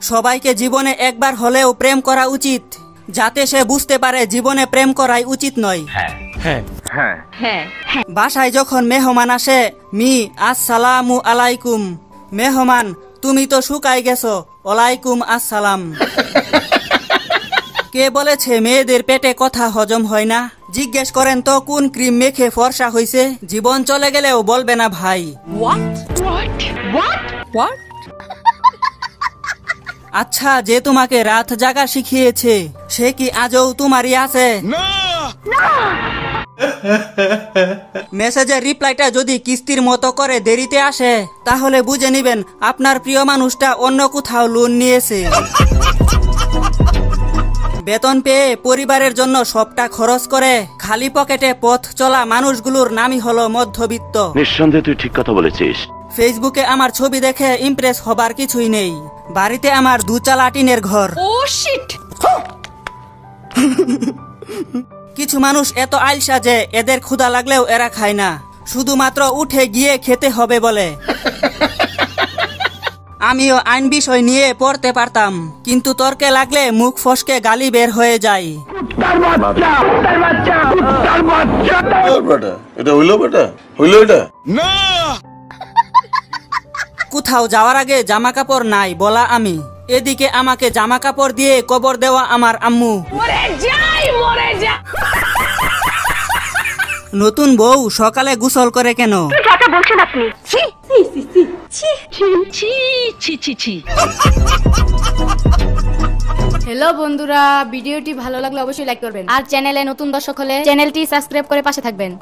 সবাইকে জীবনে একবার হলেও প্রেম করা উচিত, যাতে সে বুঝতে পারে জীবনে প্রেম করাই উচিত নয়। বাসায় যখন মেহমান আসে, মি আসসালামু আলাইকুম, মেহমান তুমি তো শুকাই গেছো, ওয়ালাইকুম আসসালাম। কে বলেছে মেয়েদের পেটে কথা হজম হয় না? জিজ্ঞেস করেন তো কোন ক্রিম মেখে ফর্সা হইছে, জীবন চলে গেলেও বলবে না ভাই। আচ্ছা, যে তোমাকে রাত জাগা শিখিয়েছে সে কি আজও তোমারই আছে? মেসেজের রিপ্লাইটা যদি কিস্তির মতো করে দেরিতে আসে, তাহলে বুঝে নিবেন আপনার প্রিয় মানুষটা অন্য কোথাও লোন নিয়েছে। বেতন পেয়ে পরিবারের জন্য সবটা খরচ করে খালি পকেটে পথ চলা মানুষগুলোর নামই হলো মধ্যবিত্ত। নিঃসন্দেহে তুই ঠিক কথা বলেছিস। ফেসবুকে আমার ছবি দেখে ইমপ্রেস হবার কিছুই নেই। বাড়িতে আমার 2 চালা টিনের ঘর। কিছু মানুষ এত আইলসা যে এদের ক্ষুধা লাগলেও এরা খায় না, শুধুমাত্র উঠে গিয়ে খেতে হবে বলে। আমিও আইন বিষয় নিয়ে পড়তে পারতাম, কিন্তু তর্কে লাগলে মুখ ফসকে গালি বের হয়ে যায়। কোথাও যাওয়ার আগে জামা কাপড় নাই বলা আমি, এদিকে আমাকে জামা কাপড় দিয়ে কবর দেওয়া আমার আম্মু। নতুন বউ সকালে গোসল করে কেন? বলছেন আপনি? হ্যালো বন্ধুরা, ভিডিওটি ভালো লাগলে অবশ্যই লাইক করবেন, আর চ্যানেলে নতুন দর্শক হলে চ্যানেলটি সাবস্ক্রাইব করে পাশে থাকবেন।